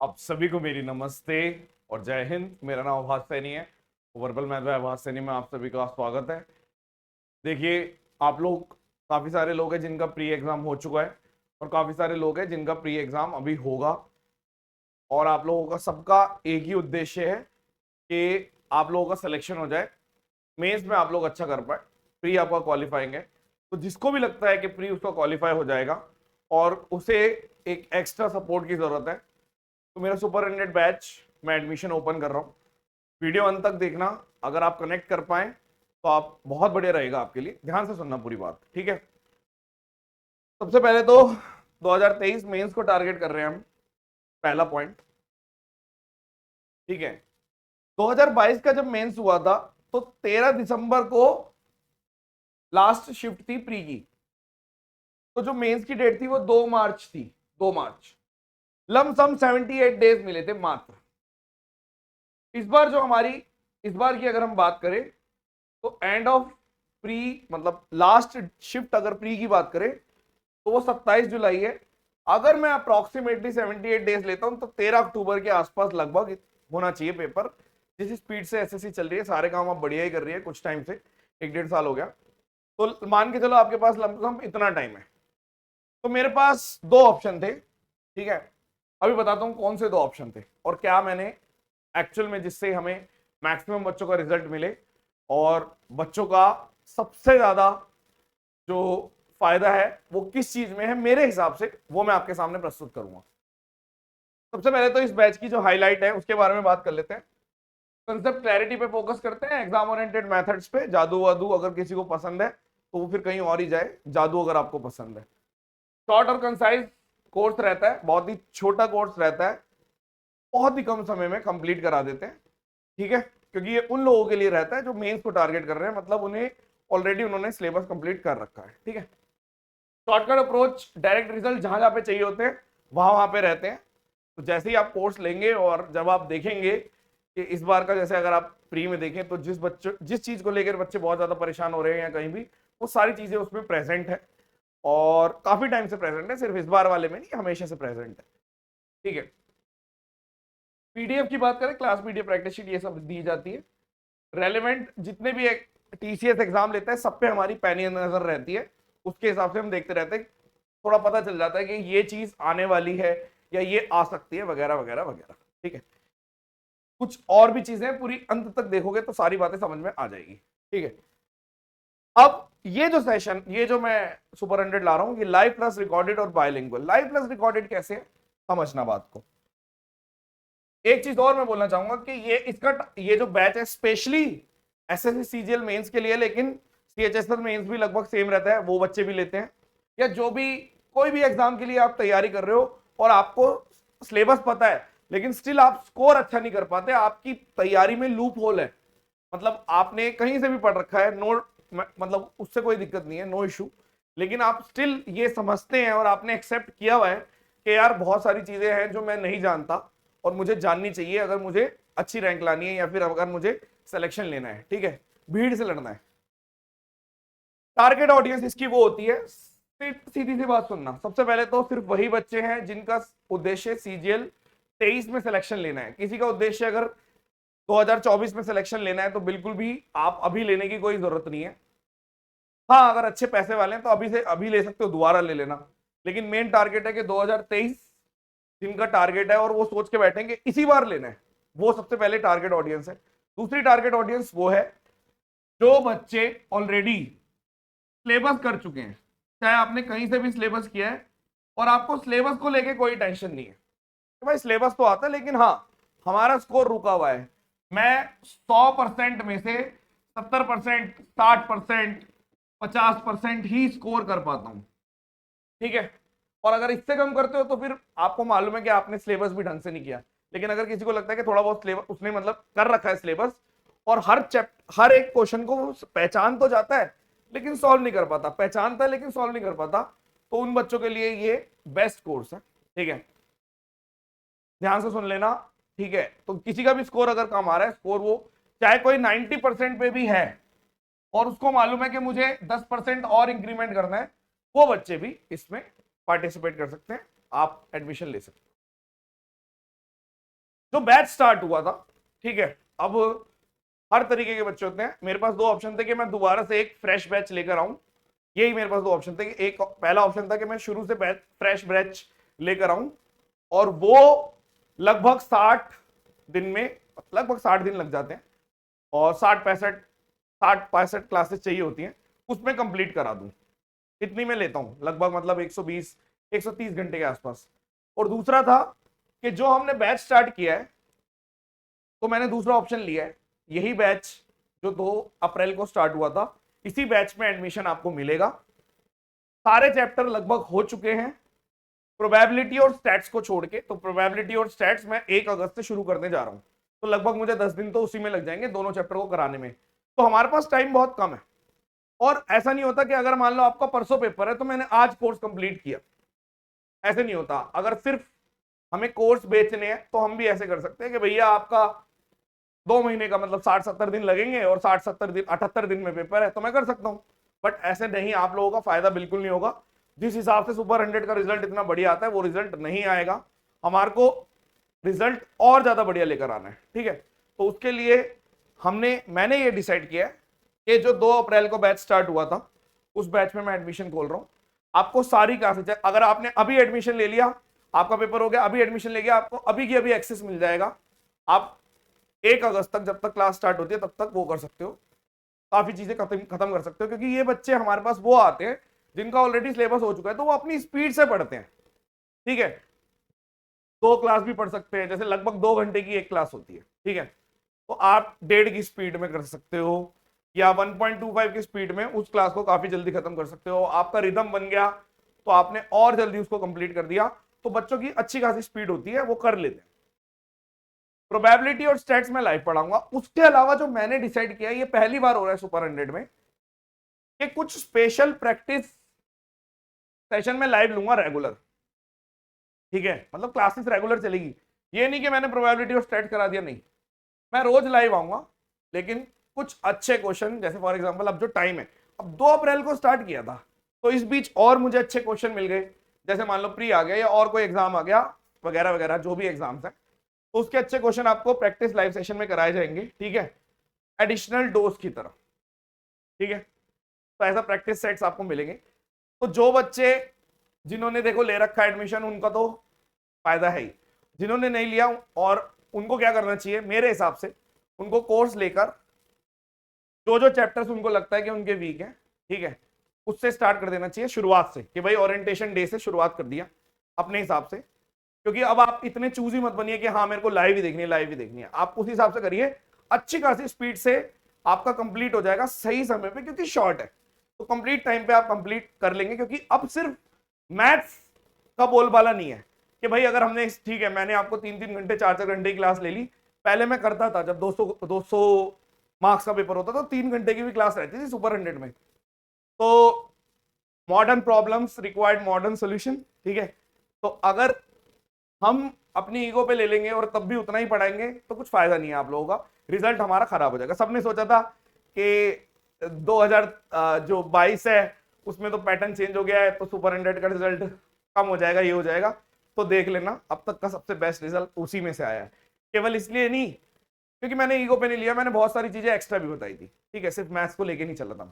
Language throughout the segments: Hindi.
आप सभी को मेरी नमस्ते और जय हिंद। मेरा नाम आभास सैनी है। वर्बल मैथ बाय आभास सैनी में आप सभी का स्वागत है। देखिए, आप लोग काफी सारे लोग हैं जिनका प्री एग्जाम हो चुका है और काफी सारे लोग हैं जिनका प्री एग्जाम अभी होगा। और आप लोगों का सबका एक ही उद्देश्य है कि आप लोगों का सिलेक्शन हो जाए, मेंस में आप लोग अच्छा कर पाए, प्री आपका क्वालिफाइंग है। तो जिसको भी लगता है कि प्री उसका क्वालिफाई हो जाएगा और उसे एक एक्स्ट्रा सपोर्ट की जरूरत है, तो मेरा सुपर 100 बैच मैं एडमिशन ओपन कर रहा हूँ। वीडियो अंत तक देखना। अगर आप कनेक्ट कर पाए तो आप बहुत बढ़िया रहेगा आपके लिए। ध्यान से सुनना पूरी बात, ठीक है। सबसे पहले तो 2023 मेंस को टारगेट कर रहे हैं हम, पहला पॉइंट, ठीक है। 2022 का जब मेंस हुआ था तो 13 दिसंबर को लास्ट शिफ्ट थी प्री की। तो जो मेंस की डेट थी वो 2 मार्च थी। 2 मार्च, लमसम 78 डेज मिले थे मात्र। इस बार जो हमारी इस बार की अगर हम बात करें तो एंड ऑफ प्री मतलब लास्ट शिफ्ट अगर प्री की बात करें तो वो 27 जुलाई है। अगर मैं अप्रोक्सीमेटली 78 डेज लेता हूं तो 13 अक्टूबर के आसपास लगभग होना चाहिए पेपर। जिस स्पीड से एसएससी चल रही है, सारे काम आप बढ़िया ही कर रही है। कुछ टाइम से 1-1.5 साल हो गया, तो मान के चलो आपके पास लमसम इतना टाइम है। तो मेरे पास दो ऑप्शन थे, ठीक है। अभी बताता हूं कौन से दो ऑप्शन थे और क्या मैंने एक्चुअल में, जिससे हमें मैक्सिमम बच्चों का रिजल्ट मिले और बच्चों का सबसे ज्यादा जो फायदा है वो किस चीज में है मेरे हिसाब से, वो मैं आपके सामने प्रस्तुत करूंगा। सबसे पहले तो इस बैच की जो हाईलाइट है उसके बारे में बात कर लेते हैं। कंसेप्ट क्लैरिटी पे फोकस करते हैं, एग्जाम ओरिएंटेड मेथड्स पे। जादू वादू अगर किसी को पसंद है तो वो फिर कहीं और ही जाए, जादू अगर आपको पसंद है। शॉर्ट और कंसाइज कोर्स रहता है, बहुत ही छोटा कोर्स रहता है, बहुत ही कम समय में कंप्लीट करा देते हैं, ठीक है। क्योंकि ये उन लोगों के लिए रहता है जो मेंस को टारगेट कर रहे हैं, मतलब उन्हें ऑलरेडी उन्होंने सिलेबस कंप्लीट कर रखा है, ठीक है। शॉर्टकट अप्रोच, डायरेक्ट रिजल्ट जहां जहां पे चाहिए होते हैं वहां वहां पे रहते हैं। तो जैसे ही आप कोर्स लेंगे और जब आप देखेंगे कि इस बार का, जैसे अगर आप प्री में देखें तो जिस चीज को लेकर बच्चे बहुत ज्यादा परेशान हो रहे हैं या कहीं भी, वो सारी चीजें उसमें प्रेजेंट है और काफी टाइम से प्रेजेंट है, सिर्फ इस बार वाले में नहीं, हमेशा से प्रेजेंट है, ठीक है। पीडीएफ की बात करें, क्लास पीडीएफ, प्रैक्टिस शीट, ये सब दी जाती है। रेलेवेंट जितने भी टीसीएस एग्जाम लेते हैं सब पे हमारी पैनी नजर रहती है। उसके हिसाब से हम देखते रहते हैं, थोड़ा पता चल जाता है कि ये चीज आने वाली है या ये आ सकती है, वगैरह वगैरह वगैरह, ठीक है। कुछ और भी चीजें पूरी अंत तक देखोगे तो सारी बातें समझ में आ जाएगी, ठीक है। अब ये जो सेशन, ये जो मैं सुपर 100 ला रहा हूं, ये लाइव प्लस रिकॉर्डेड और बायलिंगुअल। लाइव प्लस रिकॉर्डेड कैसे है, समझना बात को। एक चीज और मैं बोलना चाहूंगा कि ये जो बैच है स्पेशली एसएससी सीजीएल मेंस के लिए, लेकिन सीएचएसएल मेंस भी लगभग सेम रहता है, वो बच्चे भी लेते हैं। या जो भी कोई भी एग्जाम के लिए आप तैयारी कर रहे हो और आपको सिलेबस पता है लेकिन स्टिल आप स्कोर अच्छा नहीं कर पाते, आपकी तैयारी में लूप होल है, मतलब आपने कहीं से भी पढ़ रखा है, नो मतलब उससे कोई दिक्कत नहीं है, नो इशू। लेकिन आप स्टिल ये समझते हैं और आपने एक्सेप्ट किया हुआ है कि यार बहुत सारी चीजें हैं जो मैं नहीं जानता और मुझे जाननी चाहिए अगर मुझे अच्छी रैंक लानी है या फिर अगर मुझे सिलेक्शन लेना है, ठीक है, भीड़ से लड़ना है। टारगेट ऑडियंस इसकी वो होती है, सीधी सी बात सुनना, सबसे पहले तो सिर्फ वही बच्चे हैं जिनका उद्देश्य सीजीएल 23 में सिलेक्शन लेना है। किसी का उद्देश्य अगर 2024 में सिलेक्शन लेना है तो बिल्कुल भी आप अभी लेने की कोई जरूरत नहीं है। हाँ, अगर अच्छे पैसे वाले हैं तो अभी से अभी ले सकते हो, दोबारा ले लेना। लेकिन मेन टारगेट है कि 2023 जिनका टारगेट है और वो सोच के बैठेंगे इसी बार लेना है, वो सबसे पहले टारगेट ऑडियंस है। दूसरी टारगेट ऑडियंस वो है जो बच्चे ऑलरेडी सिलेबस कर चुके हैं, चाहे आपने कहीं से भी सिलेबस किया है और आपको सिलेबस को लेके कोई टेंशन नहीं है कि भाई सिलेबस तो आता है लेकिन हाँ हमारा स्कोर रुका हुआ है। मैं 100% में से 70%, 60%, 50% ही स्कोर कर पाता हूं, ठीक है। और अगर इससे कम करते हो तो फिर आपको मालूम है कि आपने सिलेबस भी ढंग से नहीं किया। लेकिन अगर किसी को लगता है कि थोड़ा बहुत सिलेबस उसने मतलब कर रखा है सिलेबस और हर एक क्वेश्चन को पहचान तो जाता है लेकिन सॉल्व नहीं कर पाता, पहचानता है लेकिन सॉल्व नहीं कर पाता, तो उन बच्चों के लिए ये बेस्ट कोर्स है, ठीक है। ध्यान से सुन लेना, ठीक है। तो किसी का भी स्कोर अगर कम आ रहा है, स्कोर वो चाहे कोई 90% पे भी है और उसको मालूम है कि मुझे 10% और इंक्रीमेंट करना है, वो बच्चे भी इसमें पार्टिसिपेट कर सकते हैं, आप एडमिशन ले सकते हैं। जो बैच स्टार्ट हुआ था, ठीक है, अब हर तरीके के बच्चे होते हैं। मेरे पास दो ऑप्शन थे कि मैं दोबारा से एक फ्रेश बैच लेकर आऊं, यही मेरे पास दो ऑप्शन थे। कि एक पहला ऑप्शन था कि मैं शुरू से बैच फ्रेश बैच लेकर आऊं, और वो लगभग 60 दिन में, लगभग 60 दिन लग जाते हैं, और 60 65 क्लासेस चाहिए होती हैं, उसमें कंप्लीट करा दूं। इतनी में लेता हूं लगभग, मतलब 120 130 घंटे के आसपास। और दूसरा था कि जो हमने बैच स्टार्ट किया है, तो मैंने दूसरा ऑप्शन लिया है, यही बैच जो 2 अप्रैल को स्टार्ट हुआ था, इसी बैच में एडमिशन आपको मिलेगा। सारे चैप्टर लगभग हो चुके हैं, प्रोबेबिलिटी और स्टैट्स को छोड़ के। तो प्रोबेबिलिटी और स्टैट्स मैं 1 अगस्त से शुरू करने जा रहा हूं, तो लगभग मुझे 10 दिन तो उसी में लग जाएंगे, दोनों चैप्टर को कराने में। तो हमारे पास टाइम बहुत कम है। और ऐसा नहीं होता कि अगर मान लो आपका परसों पेपर है तो मैंने आज कोर्स कंप्लीट किया, ऐसे नहीं होता। अगर सिर्फ हमें कोर्स बेचने हैं तो हम भी ऐसे कर सकते हैं कि भैया आपका 2 महीने का मतलब 60 70 दिन लगेंगे, और 60 70 दिन 78 दिन में पेपर है, तो मैं कर सकता हूं। बट ऐसे नहीं, आप लोगों का फायदा बिल्कुल नहीं होगा। जिस हिसाब से सुपर 100 का रिजल्ट इतना बढ़िया आता है, वो रिजल्ट नहीं आएगा। हमारे को रिजल्ट और ज्यादा बढ़िया लेकर आना है, ठीक है। तो उसके लिए मैंने ये डिसाइड किया है कि जो 2 अप्रैल को बैच स्टार्ट हुआ था, उस बैच में मैं एडमिशन खोल रहा हूं। आपको सारी क्लासेज, अगर आपने अभी एडमिशन ले लिया, आपका पेपर हो गया, अभी एडमिशन ले गया, आपको अभी की अभी एक्सेस मिल जाएगा। आप 1 अगस्त तक, जब तक क्लास स्टार्ट होती है, तब तक वो कर सकते हो, काफी चीजें खत्म कर सकते हो। क्योंकि ये बच्चे हमारे पास वो आते हैं जिनका ऑलरेडी सिलेबस हो चुका है, तो वो अपनी स्पीड से पढ़ते हैं, ठीक है। 2 क्लास भी पढ़ सकते हैं, जैसे लगभग 2 घंटे की एक क्लास होती है, ठीक है। तो आप 1.5 की स्पीड में कर सकते हो, या 1.25 की स्पीड में उस क्लास को काफी जल्दी खत्म कर सकते हो। आपका रिदम बन गया तो आपने और जल्दी उसको कंप्लीट कर दिया। तो बच्चों की अच्छी खासी स्पीड होती है, वो कर लेते हैं। प्रोबेबिलिटी और स्टैट्स में लाइव पढ़ाऊंगा। उसके अलावा जो मैंने डिसाइड किया, ये पहली बार हो रहा है सुपर 100 में, कि कुछ स्पेशल प्रैक्टिस सेशन में लाइव लूंगा रेगुलर, ठीक है। मतलब क्लासेस रेगुलर चलेगी, ये नहीं कि मैंने प्रोबेबिलिटी और स्टैट करा दिया, नहीं, मैं रोज लाइव आऊंगा। लेकिन कुछ अच्छे क्वेश्चन, जैसे फॉर एग्जांपल अब जो टाइम है, अब 2 अप्रैल को स्टार्ट किया था, तो इस बीच और मुझे अच्छे क्वेश्चन मिल गए। जैसे मान लो प्री आ गया, या और कोई एग्जाम आ गया, वगैरह वगैरह, जो भी एग्जाम्स है, तो उसके अच्छे क्वेश्चन आपको प्रैक्टिस लाइव सेशन में कराए जाएंगे, ठीक है, एडिशनल डोज की तरह, ठीक है। तो ऐसा प्रैक्टिस सेट्स आपको मिलेंगे। तो जो बच्चे, जिन्होंने देखो ले रखा है एडमिशन, उनका तो फायदा है ही। जिन्होंने नहीं लिया, और उनको क्या करना चाहिए मेरे हिसाब से, उनको कोर्स लेकर जो जो चैप्टर्स उनको लगता है कि उनके वीक हैं, ठीक है, उससे स्टार्ट कर देना चाहिए शुरुआत से, कि भाई ओरिएंटेशन डे से शुरुआत कर दिया अपने हिसाब से। क्योंकि अब आप इतने चूजी मत बनिए कि हाँ मेरे को लाइव ही देखनी है, लाइव ही देखनी है। आप उस हिसाब से करिए, अच्छी खासी स्पीड से आपका कंप्लीट हो जाएगा सही समय पे, क्योंकि शॉर्ट है, तो कंप्लीट टाइम पे आप कंप्लीट कर लेंगे। क्योंकि अब सिर्फ मैथ्स का बोलबाला नहीं है कि भाई अगर हमने, ठीक है, मैंने आपको 3 3 घंटे 4 4 घंटे की क्लास ले ली। पहले मैं करता था, जब 200 मार्क्स का पेपर होता था, तो 3 घंटे की भी क्लास रहती थी सुपर 100 में। तो modern problems required modern solution, ठीक है। तो अगर हम अपनी ईगो पे ले लेंगे और तब भी उतना ही पढ़ाएंगे, तो कुछ फायदा नहीं है आप लोगों का, रिजल्ट हमारा खराब हो जाएगा। सबने सोचा था कि 2022 है, उसमें तो पैटर्न चेंज हो गया है, तो सुपर 100 का रिजल्ट कम हो जाएगा, ये हो जाएगा। तो देख लेना, अब तक का सबसे बेस्ट रिजल्ट उसी में से आया है। केवल इसलिए नहीं क्योंकि मैंने ईगो पे नहीं लिया, मैंने बहुत सारी चीजें एक्स्ट्रा भी बताई थी, ठीक है, सिर्फ मैथ्स को लेके नहीं चला था।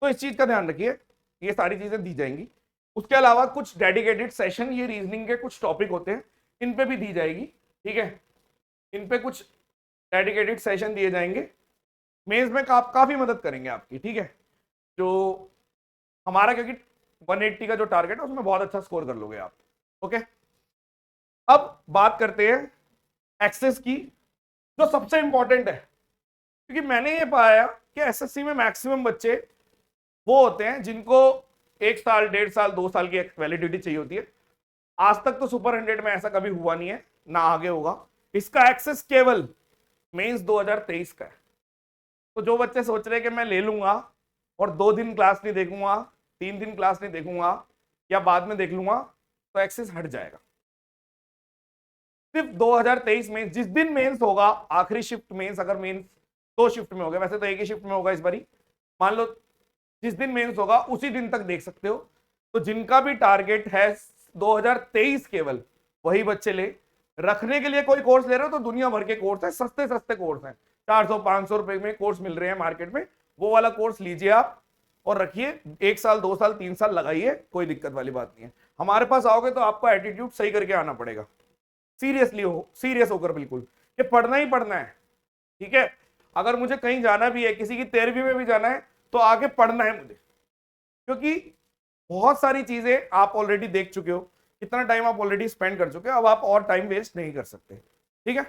तो इस चीज का ध्यान रखिए, ये सारी चीजें दी जाएंगी। उसके अलावा कुछ डेडिकेटेड सेशन, ये रीजनिंग के कुछ टॉपिक होते हैं, इन पे भी दी जाएगी, ठीक है। इन पे कुछ डेडिकेटेड सेशन दिए जाएंगे, मेंस में काफी मदद करेंगे आपकी, ठीक है। जो हमारा, क्योंकि 180 का जो टारगेट है, उसमें बहुत अच्छा स्कोर कर लोगे आप, ओके। अब बात करते हैं एक्सेस की, जो सबसे इंपॉर्टेंट है। क्योंकि मैंने ये पाया कि एसएससी में मैक्सिमम बच्चे वो होते हैं जिनको 1 साल 1.5 साल 2 साल की वैलिडिटी चाहिए होती है। आज तक तो सुपर 100 में ऐसा कभी हुआ नहीं है, ना आगे होगा। इसका एक्सेस केवल मेंस 2023 का है। तो जो बच्चे सोच रहे हैं कि मैं ले लूंगा और 2 दिन क्लास नहीं देखूंगा, 3 दिन क्लास नहीं देखूंगा, या बाद में देख लूंगा, तो एक्सेस हट जाएगा। सिर्फ 2023 में, जिस दिन मेंस होगा, आखिरी शिफ्ट मेंस, अगर मेंस 2 शिफ्ट में होगा, वैसे तो एक ही शिफ्ट में होगा इस बारी, मान लो जिस दिन मेंस होगा उसी दिन तक देख सकते हो। तो जिनका भी टारगेट है 2023 केवल, वही बच्चे ले। रखने के लिए कोई कोर्स ले रहे हो तो दुनिया भर के कोर्स है, सस्ते सस्ते कोर्स हैं, 400-500 रुपए में कोर्स मिल रहे हैं मार्केट में, वो वाला कोर्स लीजिए आप और रखिए, 1 साल 2 साल 3 साल लगाइए, कोई दिक्कत वाली बात नहीं है। हमारे पास आओगे तो आपको एटीट्यूड सही करके आना पड़ेगा, सीरियसली हो, सीरियस होकर बिल्कुल, कि पढ़ना ही पढ़ना है, ठीक है। अगर मुझे कहीं जाना भी है, किसी की 13वीं में भी जाना है, तो आगे पढ़ना है मुझे, क्योंकि बहुत सारी चीजें आप ऑलरेडी देख चुके हो, कितना टाइम आप ऑलरेडी स्पेंड कर चुके हो, अब आप और टाइम वेस्ट नहीं कर सकते, ठीक है।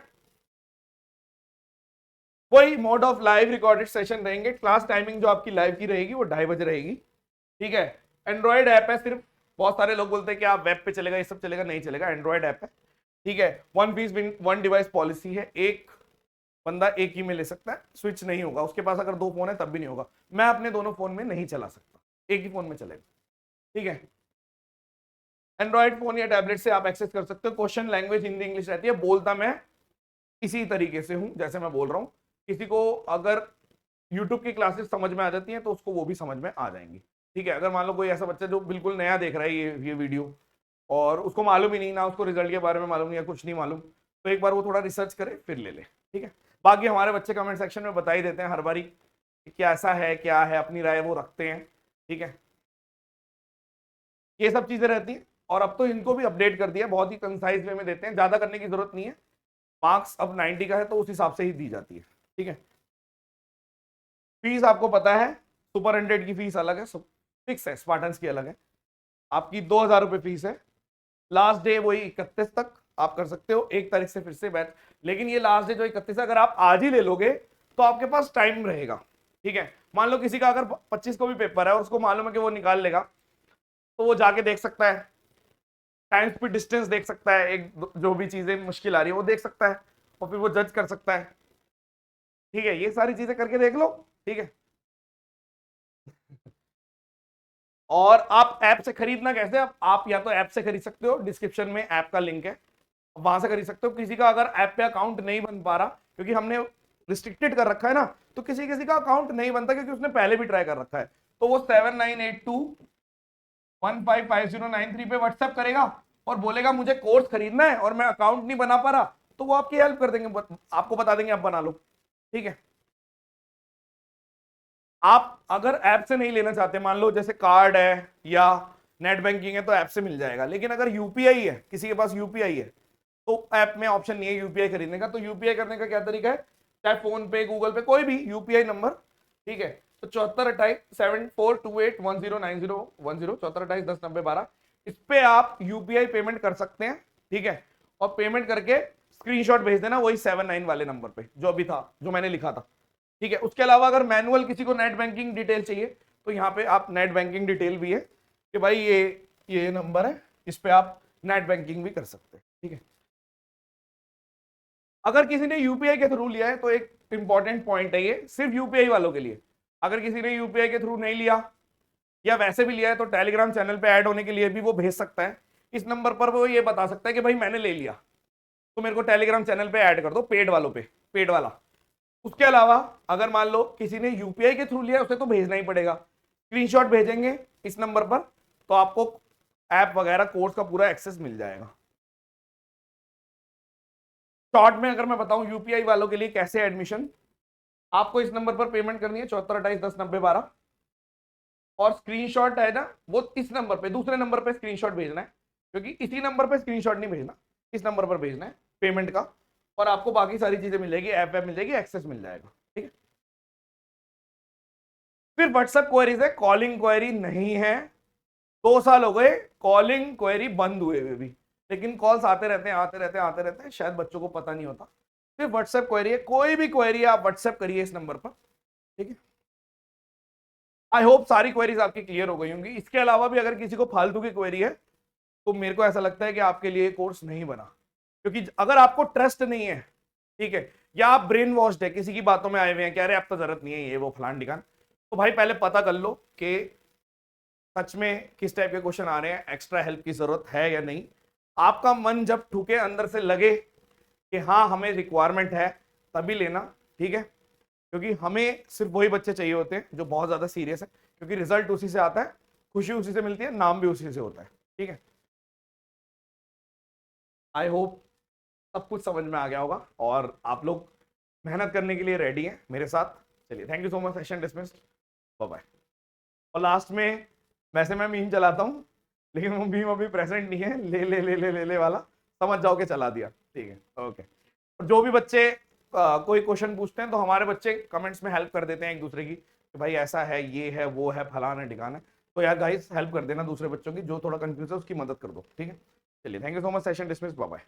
कोई mode of live recorded session रहेंगे, क्लास टाइमिंग जो आपकी लाइव की रहेगी वो 2:30 बजे रहेगी, ठीक है। एंड्रॉइड ऐप है सिर्फ, बहुत सारे लोग बोलते हैं कि आप वेब पे चलेगा, ये सब चलेगा, नहीं चलेगा, एंड्रॉइड ऐप है, ठीक है। One piece one device policy है, एक बंदा एक ही में ले सकता है, स्विच नहीं होगा, उसके पास अगर 2 फोन है तब भी नहीं होगा, मैं अपने दोनों फोन में नहीं चला सकता, एक ही फोन में चलेगा, ठीक है। एंड्रॉइड फोन या टैबलेट से आप एक्सेस कर सकते हो, क्वेश्चन लैंग्वेज हिंदी इंग्लिश रहती है, बोलता मैं इसी तरीके से हूं जैसे मैं बोल रहा हूं, किसी को अगर यूट्यूब की क्लासेस समझ में आ जाती हैं तो उसको वो भी समझ में आ जाएंगी, ठीक है। अगर मान लो कोई ऐसा बच्चा जो बिल्कुल नया देख रहा है ये वीडियो और उसको मालूम ही नहीं, ना उसको रिजल्ट के बारे में मालूम नहीं या कुछ नहीं मालूम, तो एक बार वो थोड़ा रिसर्च करे फिर ले ले, ठीक है। बाकी हमारे बच्चे कमेंट सेक्शन में बता ही देते हैं हर बारी क्या ऐसा है क्या है, अपनी राय वो रखते हैं, ठीक है। ये सब चीजें रहती हैं, और अब तो इनको भी अपडेट कर दिया, बहुत ही कंसाइज वे में देते हैं, ज्यादा करने की जरूरत नहीं है, मार्क्स अब 90 का है तो उस हिसाब से ही दी जाती है, ठीक है। फीस आपको पता है, सुपर 100 की फीस अलग है, फिक्स है, स्पार्टन्स की अलग है, आपकी 2,000 रुपए फीस है, लास्ट डे वही 31 तक आप कर सकते हो, 1 तारीख से फिर से बैच, लेकिन ये लास्ट डे जो 31 है, अगर आप आज ही ले लोगे तो आपके पास टाइम रहेगा, ठीक है। मान लो किसी का अगर 25 को भी पेपर है और उसको मालूम है कि वो निकाल लेगा, तो वो जाके देख सकता है, टाइम स्पीड डिस्टेंस देख सकता है, एक जो भी चीजें मुश्किल आ रही है वो देख सकता है, और फिर वो जज कर सकता है, ठीक है। ये सारी चीजें करके देख लो, ठीक है। और आप ऐप से खरीदना कैसे, आप या तो ऐप से खरीद सकते हो, डिस्क्रिप्शन में ऐप का लिंक है, वहां से खरीद सकते हो। किसी का अगर ऐप पे अकाउंट नहीं बन पा रहा, क्योंकि हमने रिस्ट्रिक्टेड कर रखा है ना, तो किसी किसी का अकाउंट नहीं बनता क्योंकि उसने पहले भी ट्राई कर रखा है, तो वो 7982155093 पे व्हाट्सएप करेगा और बोलेगा मुझे कोर्स खरीदना है और मैं अकाउंट नहीं बना पा रहा, तो वो आपकी हेल्प कर देंगे, आपको बता देंगे आप बना लो, ठीक है। आप अगर ऐप से नहीं लेना चाहते, मान लो जैसे कार्ड है या नेट बैंकिंग है तो ऐप से मिल जाएगा, लेकिन अगर यूपीआई है, किसी के पास यूपीआई है तो ऐप में ऑप्शन नहीं है यूपीआई खरीदने का, तो यूपीआई करने का क्या तरीका है, चाहे फोन पे गूगल पे कोई भी यूपीआई नंबर, ठीक है, तो 74287428109010, 7428109012, इस पे आप यूपीआई पेमेंट कर सकते हैं, ठीक है। और पेमेंट करके स्क्रीनशॉट भेज देना वही 79 वाले नंबर पे जो अभी था, जो मैंने लिखा था, ठीक है। उसके अलावा अगर मैनुअल किसी को नेट बैंकिंग डिटेल चाहिए तो यहाँ पे आप नेट बैंकिंग डिटेल भी है कि भाई ये नंबर है, इस पे आप नेट बैंकिंग भी कर सकते हैं, ठीक है। अगर किसी ने यूपीआई के थ्रू लिया है तो एक इंपॉर्टेंट पॉइंट है, ये सिर्फ यूपीआई वालों के लिए, अगर किसी ने यूपीआई के थ्रू नहीं लिया या वैसे भी लिया है तो टेलीग्राम चैनल पे ऐड होने के लिए भी वो भेज सकता है, इस नंबर पर वो ये बता सकता है कि भाई मैंने ले लिया तो मेरे को टेलीग्राम चैनल पे ऐड कर दो, पेड वालों पे, पेड वाला। उसके अलावा अगर मान लो किसी ने यूपीआई के थ्रू लिया उसे तो भेजना ही पड़ेगा, स्क्रीनशॉट भेजेंगे इस नंबर पर तो आपको ऐप वगैरह कोर्स का पूरा एक्सेस मिल जाएगा। शॉर्ट में अगर मैं बताऊं यूपीआई वालों के लिए कैसे एडमिशन, आपको इस नंबर पर पेमेंट करनी है 7428109012, और स्क्रीनशॉट है ना वो इस नंबर पे, दूसरे नंबर पे स्क्रीनशॉट भेजना है, क्योंकि इसी नंबर पे स्क्रीनशॉट नहीं भेजना, इस नंबर पर भेजना है पेमेंट का, और आपको बाकी सारी चीजें मिल जाएगी, ऐप मिल जाएगी, एक्सेस मिल जाएगा, ठीक है। फिर व्हाट्सएप क्वेरीज है, कॉलिंग क्वेरी नहीं है, 2 साल हो गए कॉलिंग क्वेरी बंद हुए हुए भी, लेकिन कॉल्स आते रहते हैं आते रहते हैं आते रहते हैं, शायद बच्चों को पता नहीं होता। सिर्फ व्हाट्सएप क्वेरी है, कोई भी क्वेरी आप व्हाट्सएप करिए इस नंबर पर, ठीक है। आई होप सारी क्वेरीज आपकी क्लियर हो गई होंगी। इसके अलावा भी अगर किसी को फालतू की क्वेरी है तो मेरे को ऐसा लगता है कि आपके लिए कोर्स नहीं बना, क्योंकि अगर आपको ट्रस्ट नहीं है, ठीक है, या आप ब्रेन वॉश्ड है, किसी की बातों में आए हुए हैं कि अरे अब तो जरूरत नहीं है ये वो फलान ढिकान, तो भाई पहले पता कर लो कि सच में किस टाइप के क्वेश्चन आ रहे हैं, एक्स्ट्रा हेल्प की जरूरत है या नहीं। आपका मन जब ठुके, अंदर से लगे कि हाँ हमें रिक्वायरमेंट है, तभी लेना, ठीक है। क्योंकि हमें सिर्फ वही बच्चे चाहिए होते हैं जो बहुत ज्यादा सीरियस है, क्योंकि रिजल्ट उसी से आता है, खुशी उसी से मिलती है, नाम भी उसी से होता है, ठीक है। आई होप सब कुछ समझ में आ गया होगा और आप लोग मेहनत करने के लिए रेडी हैं मेरे साथ। चलिए, thank you so much, session dismissed, bye bye. और लास्ट में वैसे मैं मीम चलाता हूँ, लेकिन वो मीम अभी प्रेजेंट नहीं है, ले ले ले ले ले ले वाला, समझ जाओ के चला दिया, ठीक है, ओके। और जो भी बच्चे कोई क्वेश्चन पूछते हैं तो हमारे बच्चे कमेंट्स में हेल्प कर देते हैं एक दूसरे की, कि भाई ऐसा है, ये है, वो है, फलाना है, ठिकाना है। तो यार गाइस, हेल्प कर देना दूसरे बच्चों की, जो थोड़ा कंफ्यूज है उसकी मदद कर दो, ठीक है। चलिए, thank you so much, session dismiss, bye bye.